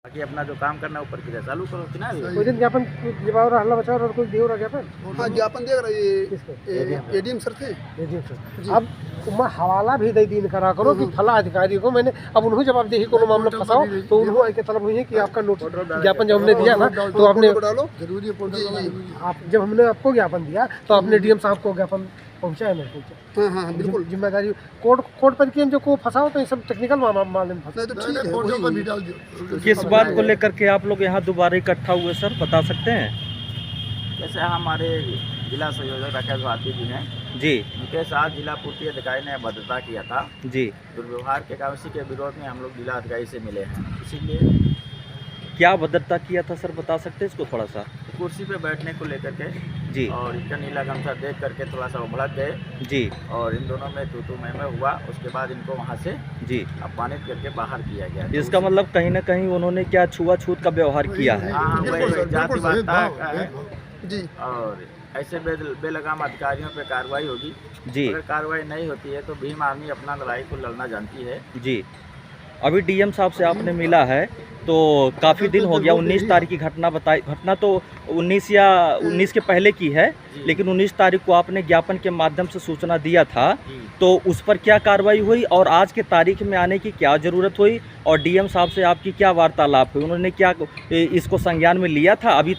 बाकी अपना जो काम करना है ऊपर की चालू करो कि ना। कोई दिन ज्ञापन जवाब हल्ला बचा और कोई देव रहा ज्ञापन। हाँ ज्ञापन देख रहा है एडीएम सर थे। एडीएम सर अब मैं हवाला भी दे दिन करा करो कि फला अधिकारी को मैंने अब उन्होंने जवाब देखी को मामला फंसाओ तो उन्होंने के तलब हुई है कि आपका नोटिस ज्ञापन जब हमने दिया ना तो आपने जरूरी आप जब हमने आपको ज्ञापन दिया तो आपने डीएम साहब को ज्ञापन पहुँचाया नहीं पहुँचा। हाँ बिल्कुल जिम्मेदारी कोर्ट पर की जो को फंसाओ तो ये सब टेक्निकल मामले में फंसा। तो ठीक है फोटो पर भी डाल दियो। किस बात को लेकर के आप लोग यहाँ दोबारा इकट्ठा हुए सर, बता सकते हैं? जैसे हमारे जिला संयोजक राकेश भारती जी हैं जी, उनके साथ जिला पूर्ति अधिकारी ने अभद्रता किया था जी, दुर्व्यवहार के कारण के विरोध में हम लोग जिला अधिकारी से मिले हैं। इसीलिए क्या भद्रता किया था सर, बता सकते हैं इसको थोड़ा सा? कुर्सी पे बैठने को लेकर के जी, और इनका नीला गमछा देख करके थोड़ा सा उभड़क गए जी, और इन दोनों में तू मैं हुआ। उसके बाद इनको वहाँ से जी, अपमानित करके बाहर किया गया। इसका मतलब कहीं ना कहीं उन्होंने क्या छुआछूत का व्यवहार किया है? हाँ, वही जातिवादिता का है जी। और ऐसे बेलगाम अधिकारियों पे कार्रवाई होगी। जी, अगर कार्रवाई नहीं होती है तो भीम आर्मी अपना लड़ाई को लड़ना जानती है। जी। अभी डीएम साहब से आपने मिला है तो काफ़ी दिन हो गया, 19 तारीख की घटना बताई। घटना तो 19 के पहले की है, लेकिन 19 तारीख को आपने ज्ञापन के माध्यम से सूचना दिया था, तो उस पर क्या कार्रवाई हुई और आज के तारीख में आने की क्या ज़रूरत हुई और डीएम साहब से आपकी क्या वार्तालाप हुई? उन्होंने क्या इसको संज्ञान में लिया था? अभी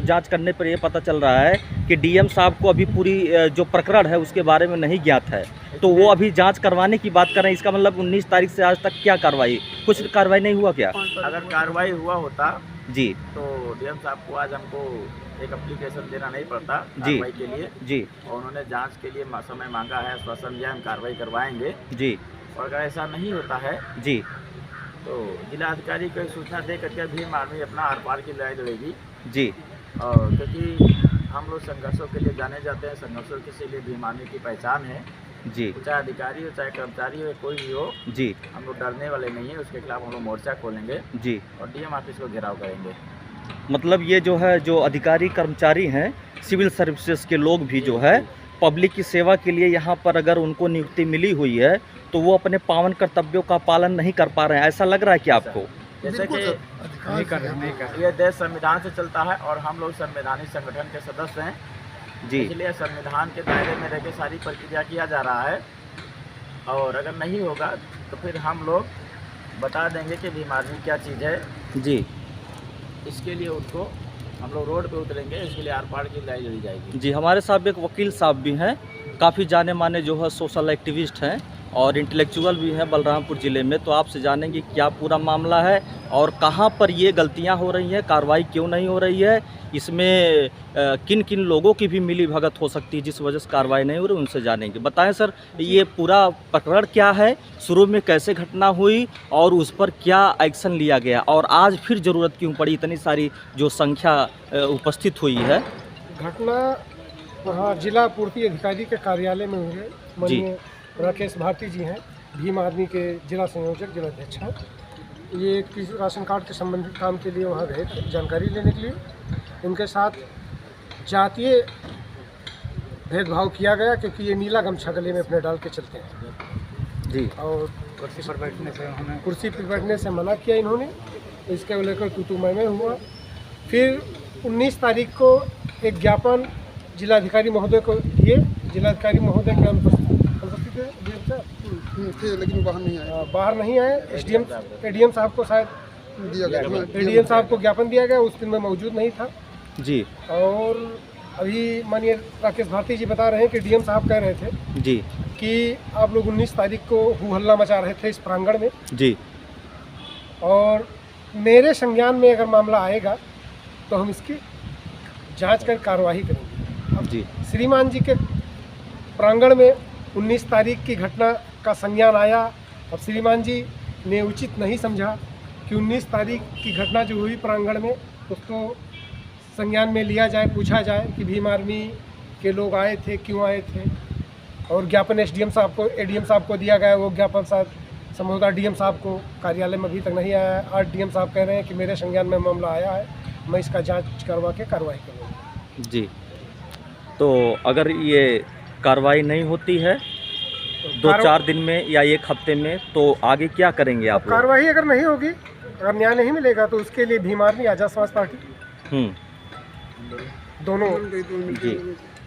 जांच करने पर यह पता चल रहा है कि डीएम साहब को अभी पूरी जो प्रकरण है उसके बारे में नहीं ज्ञात है, तो वो अभी जांच करवाने की बात कर रहे हैं। इसका मतलब 19 तारीख से आज तक क्या कार्रवाई, कुछ कार्रवाई नहीं हुआ क्या? अगर कार्रवाई हुआ होता जी, तो डीएम साहब को आज हमको एक एप्लीकेशन देना नहीं पड़ता जी, कार्रवाई के लिए। जी, और उन्होंने जांच के लिए समय मांगा है, आश्वासन दिया, हम कार्रवाई करवाएंगे। जी, और अगर ऐसा नहीं होता है जी, तो जिला अधिकारी को सूचना दे करके भीम आर्मी अपना आर पार की लड़ाई लड़ेगी। जी, और क्योंकि हम लोग संघर्षों के लिए जाने जाते हैं, संघर्षों के लिए भीम आर्मी की पहचान है। जी, चाहे अधिकारी हो, चाहे कर्मचारी हो, कोई भी हो, जी, हम लोग डरने वाले नहीं है। उसके खिलाफ हम लोग मोर्चा खोलेंगे जी। और डीएम ऑफिस को घेराव करेंगे। मतलब ये जो है, जो अधिकारी कर्मचारी हैं, सिविल सर्विसेज के लोग भी जो है पब्लिक की सेवा के लिए यहाँ पर अगर उनको नियुक्ति मिली हुई है तो वो अपने पावन कर्तव्यों का पालन नहीं कर पा रहे हैं, ऐसा लग रहा है कि आपको? जैसे कि नहीं कर रहे, ये देश संविधान से चलता है और हम लोग संवैधानिक संगठन के सदस्य हैं जी, इसलिए संविधान के दायरे में रहकर सारी प्रक्रिया किया जा रहा है। और अगर नहीं होगा तो फिर हम लोग बता देंगे कि भीम आर्मी क्या चीज़ है। जी, इसके लिए उनको हम लोग रोड पे उतरेंगे, इसके लिए आर पार की लड़ाई लड़ी जाएगी। जी। हमारे साथ एक वकील साहब भी हैं, काफ़ी जाने माने जो है सोशल एक्टिविस्ट हैं और इंटेलेक्चुअल भी हैं बलरामपुर ज़िले में, तो आपसे जानेंगे क्या पूरा मामला है और कहाँ पर ये गलतियाँ हो रही हैं, कार्रवाई क्यों नहीं हो रही है, इसमें किन किन लोगों की भी मिली भगत हो सकती है जिस वजह से कार्रवाई नहीं हो रही, उनसे जानेंगे। बताएं सर, ये पूरा प्रकरण क्या है, शुरू में कैसे घटना हुई और उस पर क्या एक्शन लिया गया और आज फिर ज़रूरत क्यों पड़ी, इतनी सारी जो संख्या उपस्थित हुई है? घटना वहाँ जिला पूर्ति अधिकारी के कार्यालय में हुए। माननीय राकेश भारती जी हैं, भीम आर्मी के जिला संयोजक, जिला अध्यक्ष हैं। ये किसी राशन कार्ड के संबंधित काम के लिए वहाँ गए थे जानकारी लेने के लिए। इनके साथ जातीय भेदभाव किया गया क्योंकि ये नीला गमछा गले में अपने डाल के चलते हैं जी, और कुर्सी पर बैठने से मना किया इन्होंने। इसके लेकर तू मैं हुआ। फिर 19 तारीख को एक ज्ञापन जिलाधिकारी महोदय को दिए। जिलाधिकारी महोदय के अनुपस्थित थे लेकिन बाहर नहीं आए। एडीएम साहब को शायद दिया गया, एडीएम साहब को ज्ञापन दिया गया, उस दिन मैं मौजूद नहीं था। जी, और अभी माननीय राकेश भारती जी बता रहे हैं कि डीएम साहब कह रहे थे जी, कि आप लोग 19 तारीख को हू हल्ला मचा रहे थे इस प्रांगण में, जी, और मेरे संज्ञान में अगर मामला आएगा तो हम इसकी जांच कर कार्रवाई करेंगे। अब जी, श्रीमान जी के प्रांगण में 19 तारीख की घटना का संज्ञान आया। अब श्रीमान जी ने उचित नहीं समझा कि 19 तारीख की घटना जो हुई प्रांगण में उसको संज्ञान में लिया जाए, पूछा जाए कि भीम आर्मी के लोग आए थे, क्यों आए थे। और ज्ञापन एडीएम साहब को दिया गया, वो ज्ञापन साहब संभवतः डीएम साहब को कार्यालय में अभी तक नहीं आया है। आज डीएम साहब कह रहे हैं कि मेरे संज्ञान में मामला आया है, मैं इसका जांच करवा के कार्रवाई करूँगा। जी। तो अगर ये कार्रवाई नहीं होती है 2-4 दिन में या 1 हफ्ते में, तो आगे क्या करेंगे आप लोग? कार्रवाई अगर नहीं होगी अगर न्याय नहीं मिलेगा तो उसके लिए भीम आर्मी, आजाद समाज पार्टी दोनों जी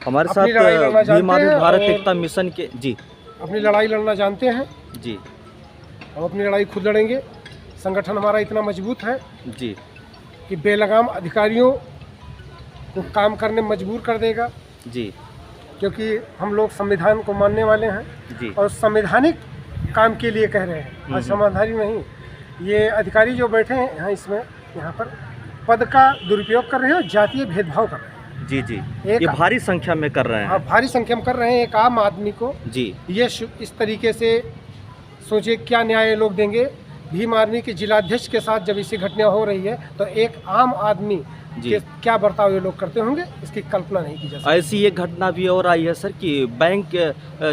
हमारे अपनी लड़ाई लड़ना साथ जानते भीम आर्मी हैं भारत और- एकता मिशन के जी अपनी लड़ाई लड़ना जानते हैं। जी हम अपनी लड़ाई खुद लड़ेंगे। संगठन हमारा इतना मजबूत है जी कि बेलगाम अधिकारियों को काम करने में मजबूर कर देगा, जी क्योंकि हम लोग संविधान को मानने वाले हैं जी और संवैधानिक काम के लिए कह रहे हैं, असंवैधानिक नहीं। ये अधिकारी जो बैठे हैं यहाँ पर पद का दुरुपयोग कर रहे हैं और जातीय भेदभाव कर रहे हैं। जी जी एक- ये भारी संख्या में कर रहे हैं भारी संख्या में कर रहे हैं। एक आम आदमी को जी ये इस तरीके से सोचिए क्या न्याय लोग देंगे। भीम आर्मी के जिलाध्यक्ष के साथ जब ऐसी घटना हो रही है तो एक आम आदमी जी। के क्या बर्ताव ये लोग करते होंगे, इसकी कल्पना नहीं की जा सकती। ऐसी एक घटना भी और आई है सर कि bank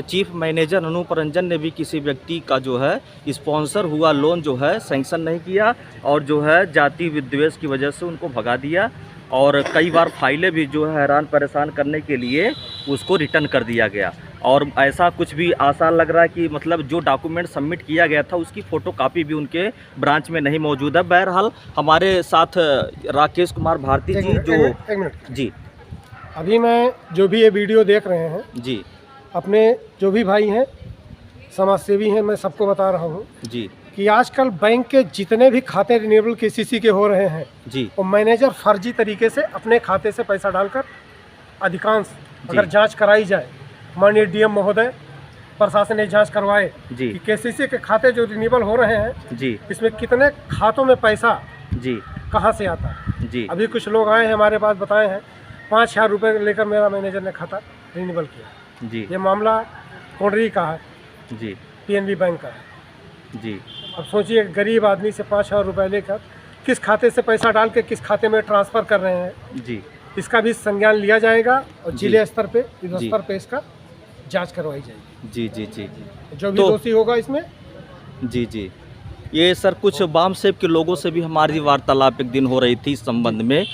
chief manager Anup Ranjan ने भी किसी व्यक्ति का जो है स्पॉन्सर हुआ लोन जो है सैंक्शन नहीं किया और जो है जाति विद्वेष की वजह से उनको भगा दिया और कई बार फाइलें भी जो है हैरान परेशान करने के लिए उसको रिटर्न कर दिया गया। और ऐसा कुछ भी आसान लग रहा है कि मतलब जो डॉक्यूमेंट सबमिट किया गया था उसकी फ़ोटोकॉपी भी उनके ब्रांच में नहीं मौजूद है। बहरहाल हमारे साथ राकेश कुमार भारती जी जो एक मिनट जी अभी मैं जो भी ये वीडियो देख रहे हैं, जी अपने जो भी भाई हैं समाजसेवी हैं, मैं सबको बता रहा हूँ जी कि आजकल बैंक के जितने भी खाते रिन्यूएबल केसीसी के हो रहे हैं जी वो मैनेजर फर्जी तरीके से अपने खाते से पैसा डालकर अधिकांश अगर जांच कराई जाए, माननीय डीएम महोदय प्रशासन ने जांच करवाए जी कि केसीसी के खाते जो रिन्यूएबल हो रहे हैं जी इसमें कितने खातों में पैसा जी कहाँ से आता है। जी अभी कुछ लोग आए हैं हमारे पास, बताए हैं 5,000 रुपये लेकर मेरा मैनेजर ने खाता रिन्यूएबल किया। जी ये मामला कोंडरी का है, जी पीएनबी बैंक का है। जी अब सोचिए गरीब आदमी से 5,000 रुपये लेकर किस खाते से पैसा डाल के किस खाते में ट्रांसफ़र कर रहे हैं, जी इसका भी संज्ञान लिया जाएगा और जी। जिले स्तर पे जी। स्तर पे इसका जांच करवाई जाएगी। जी जी जी जो भी तो- दोषी होगा इसमें जी जी ये सर कुछ वाम सेब के लोगों से भी हमारी वार्तालाप एक दिन हो रही थी इस संबंध में,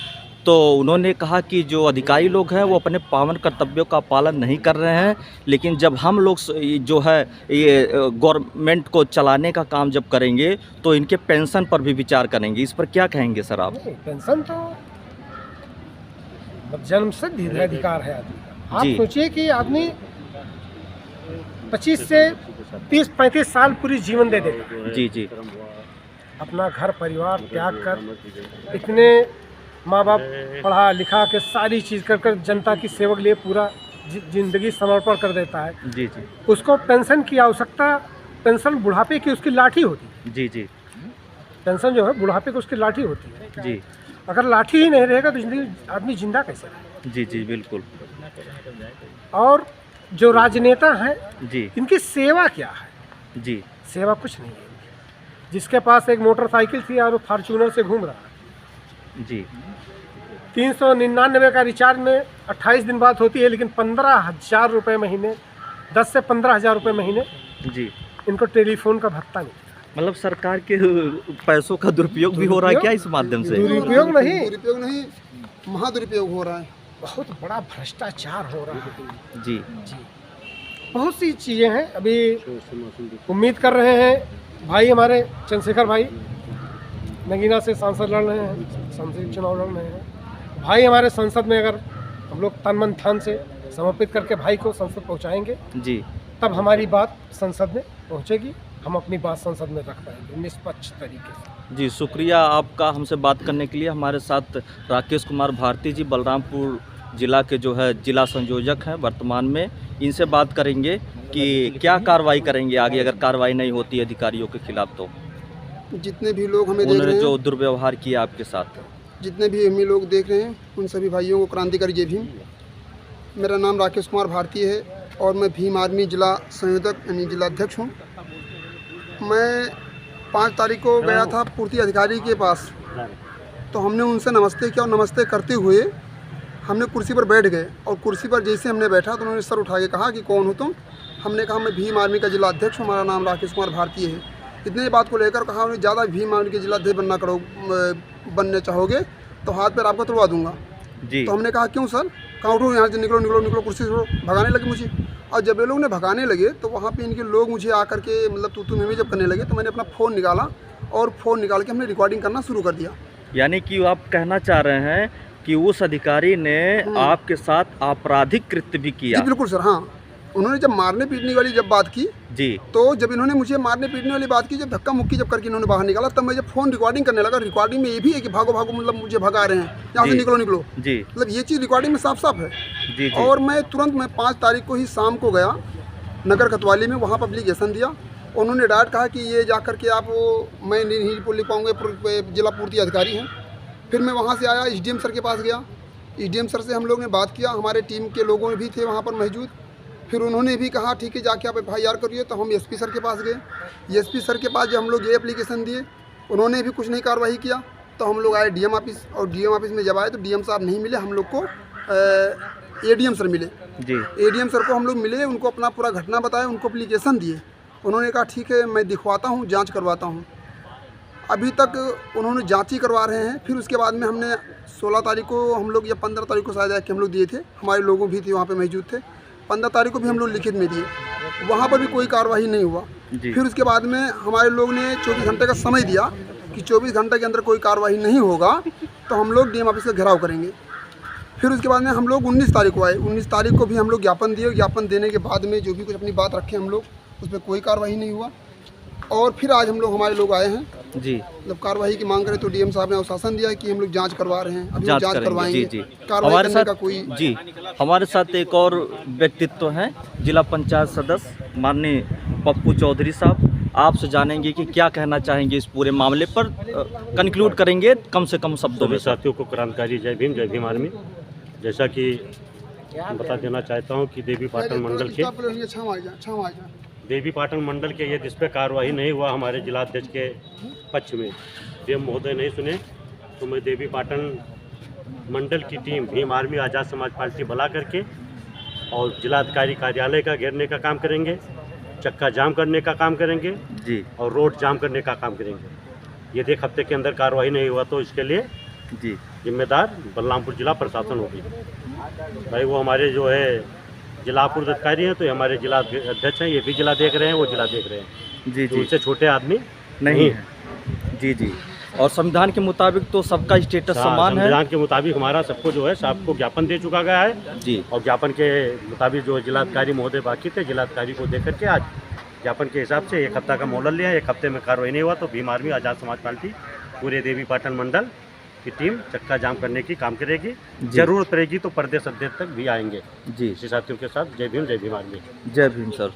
तो उन्होंने कहा कि जो अधिकारी लोग हैं वो अपने पावन कर्तव्यों का पालन नहीं कर रहे हैं, लेकिन जब हम लोग जो है ये गवर्नमेंट को चलाने का काम जब करेंगे तो इनके पेंशन पर भी विचार करेंगे। इस पर क्या कहेंगे सर आप? नहीं, पेंशन तो जन्म सिद्ध अधिकार है आदमी का। आप जी। सोचिए कि आदमी 25 से 30-35 साल पूरी जीवन दे देगा, जी जी अपना घर परिवार त्याग कर, इतने माँ बाप पढ़ा लिखा के सारी चीज़ कर कर जनता की सेवा के लिए पूरा जिंदगी समर्पण कर देता है। जी जी उसको पेंशन की आवश्यकता, पेंशन बुढ़ापे की उसकी लाठी होती है। जी जी पेंशन जो है बुढ़ापे की उसकी लाठी होती है। जी अगर लाठी ही नहीं रहेगा तो जिंदगी आदमी जिंदा कैसे रहेगा। जी जी बिल्कुल और जो राजनेता हैं जी इनकी सेवा क्या है? जी सेवा कुछ नहीं है। जिसके पास एक मोटरसाइकिल थी और वो फार्चूनर से घूम रहा है, जी 399 का रिचार्ज में 28 दिन बाद होती है, लेकिन 15,000 रुपये महीने, 10 से 15,000 रुपये महीने जी इनको टेलीफोन का भत्ता नहीं। मतलब सरकार के पैसों का दुरुपयोग भी हो रहा है क्या इस माध्यम से? दुरुपयोग नहीं, दुरुपयोग नहीं, महादुरुपयोग हो रहा है। बहुत बड़ा भ्रष्टाचार हो रहा है जी जी। बहुत सी चीज़ें हैं। अभी उम्मीद कर रहे हैं भाई हमारे चंद्रशेखर भाई नगीना से सांसद लड़ रहे हैं, संसदीय चुनाव लड़ रहे हैं। भाई हमारे संसद में अगर हम लोग तन मन धन से समर्पित करके भाई को संसद पहुंचाएंगे जी तब हमारी बात संसद में पहुंचेगी, हम अपनी बात संसद में रख पाएंगे निष्पक्ष तरीके से। जी शुक्रिया आपका हमसे बात करने के लिए। हमारे साथ राकेश कुमार भारती जी बलरामपुर जिला के जो है जिला संयोजक हैं वर्तमान में, इनसे बात करेंगे कि क्या कार्रवाई करेंगे आगे अगर कार्रवाई नहीं होती अधिकारियों के खिलाफ। तो जितने भी लोग हमें देख उन्होंने रहे जो हैं, दुर्व्यवहार किया आपके साथ, जितने भी हमें लोग देख रहे हैं, उन सभी भाइयों को क्रांतिकारी जय भीम। मेरा नाम राकेश कुमार भारती है और मैं भीम आर्मी जिला संयोजक यानी जिलाध्यक्ष हूँ। मैं 5 तारीख को गया था पूर्ति अधिकारी के पास, तो हमने उनसे नमस्ते किया और नमस्ते करते हुए हमने कुर्सी पर बैठ गए और कुर्सी पर जैसे हमने बैठा तो उन्होंने सर उठा के कहा कि कौन हो तुम? हमने कहा मैं भीम आर्मी का जिला अध्यक्ष हूँ, हमारा नाम राकेश कुमार भारती है। इतने बात को लेकर कहा उन्होंने ज़्यादा भीम आर्मी के जिला अध्यक्ष बनने चाहोगे तो हाथ पैर आपको तोड़वा दूंगा। जी तो हमने कहा क्यों सर? कहाँ उठो यहाँ से, निकलो निकलो निकलो, कुर्सी छोड़ो। भगाने लगे मुझे, और जब ये लोग ने भगाने लगे तो वहाँ पे इनके लोग मुझे आकर के मतलब तू में जब करने लगे तो मैंने अपना फ़ोन निकाला और फ़ोन निकाल के हमने रिकॉर्डिंग करना शुरू कर दिया। यानी कि आप कहना चाह रहे हैं कि उस अधिकारी ने आपके साथ आपराधिक कृत्य भी किया? जी बिल्कुल सर, हाँ। उन्होंने जब मारने पीटने वाली जब बात की जी, तो जब इन्होंने मुझे मारने पीटने वाली बात की, जब धक्का मुक्की जब करके इन्होंने बाहर निकाला, तब मैं जब फ़ोन रिकॉर्डिंग करने लगा, रिकॉर्डिंग में ये भी है कि भागो भागो, मतलब मुझे भगा रहे हैं, यहाँ से निकलो निकलो जी मतलब ये चीज़ रिकॉर्डिंग में साफ साफ है। जी जी। और मैं तुरंत 5 तारीख को ही शाम को गया नगर कोतवाली में, वहाँ पर एप्लीकेशन दिया। उन्होंने डायरेक्ट कहा कि ये जा कर के आप मैं नहीं लिख पाऊँगा, जिला पूर्ति अधिकारी हैं। फिर मैं वहाँ से आया, SDM सर के पास गया। SDM सर से हम लोग ने बात किया, हमारे टीम के लोगों भी थे वहाँ पर मौजूद। फिर उन्होंने भी कहा ठीक है जाके आप FIR करिए, तो हम SP सर के पास गए। SP सर के पास जब हम लोग ये एप्लीकेशन दिए, उन्होंने भी कुछ नहीं कार्रवाई किया। तो हम लोग आए DM ऑफिस, और DM ऑफिस में जब आए तो DM साहब नहीं मिले, हम लोग को ADM सर मिले जी। ADM सर को हम लोग मिले, उनको अपना पूरा घटना बताया, उनको एप्लीकेशन दिए। उन्होंने कहा ठीक है मैं दिखवाता हूँ, जाँच करवाता हूँ। अभी तक उन्होंने जाँच ही करवा रहे हैं। फिर उसके बाद में हमने 16 तारीख को हम लोग, या 15 तारीख को शायद आके हम लोग दिए थे, हमारे लोगों भी थे वहाँ पे मौजूद थे। 15 तारीख को भी हम लोग लिखित में दिए, वहाँ पर भी कोई कार्रवाई नहीं हुआ। फिर उसके बाद में हमारे लोग ने 24 घंटे का समय दिया कि 24 घंटे के अंदर कोई कार्रवाई नहीं होगा तो हम लोग DM ऑफिस का घेराव करेंगे। फिर उसके बाद में हम लोग 19 तारीख को आए। 19 तारीख को भी हम लोग ज्ञापन दिए। ज्ञापन देने के बाद में जो भी कुछ अपनी बात रखे हम लोग, उस पर कोई कार्रवाई नहीं हुआ। और फिर आज हम लोग, हमारे लोग आए हैं जी, मतलब कार्रवाई की मांग करें तो DM साहब ने आश्वासन दिया कि हम लोग जांच करवा रहे हैं, अभी जांच जांच करेंगे। करवाएंगे। जी जी। कार्रवाई हमारे करने साथ का कोई जी, हमारे साथ एक और व्यक्तित्व हैं, जिला पंचायत सदस्य माननीय पप्पू चौधरी साहब। आपसे जानेंगे कि क्या कहना चाहेंगे इस पूरे मामले पर, कंक्लूड करेंगे कम से कम शब्दों में। सभी साथियों को क्रांतिकारी जय भीम आर्मी। जैसा कि बता देना चाहता हूं कि देवीपाटन मंडल के ये जिस पे कार्रवाई नहीं हुआ हमारे जिलाध्यक्ष के पक्ष में, DM महोदय नहीं सुने, तो मैं देवीपाटन मंडल की टीम भीम आर्मी आज़ाद समाज पार्टी बुला करके और जिलाधिकारी कार्यालय का घेरने का काम करेंगे, चक्का जाम करने का काम करेंगे जी और रोड जाम करने का काम करेंगे। यदि 1 हफ्ते के अंदर कार्रवाई नहीं हुआ तो इसके लिए जी जिम्मेदार बलरामपुर जिला प्रशासन होगी। भाई वो हमारे जो है जिला पूर्व अधिकारी हैं, तो ये हमारे जिला अध्यक्ष हैं, ये भी जिला देख रहे हैं, वो जिला देख रहे हैं। जी तो जी, उनसे छोटे आदमी नहीं है। जी जी। और संविधान के मुताबिक तो सबका स्टेटस समान है। संविधान के मुताबिक हमारा सबको जो है सबको ज्ञापन दे चुका गया है जी। और ज्ञापन के मुताबिक जो जिलाधिकारी महोदय बाकी थे, जिलाधिकारी को देकर के आज ज्ञापन के हिसाब से 1 हफ्ता का मोहलत लिया। 1 हफ्ते में कार्रवाई नहीं हुआ तो भीम आर्मी आज़ाद समाज पार्टी पूरे देवीपाटन मंडल की टीम चक्का जाम करने की काम करेगी। जरूरत पड़ेगी तो प्रदेश अध्यक्ष तक भी आएंगे। जी इसी साथियों के साथ जय भीम आर्मी। जय भीम सर।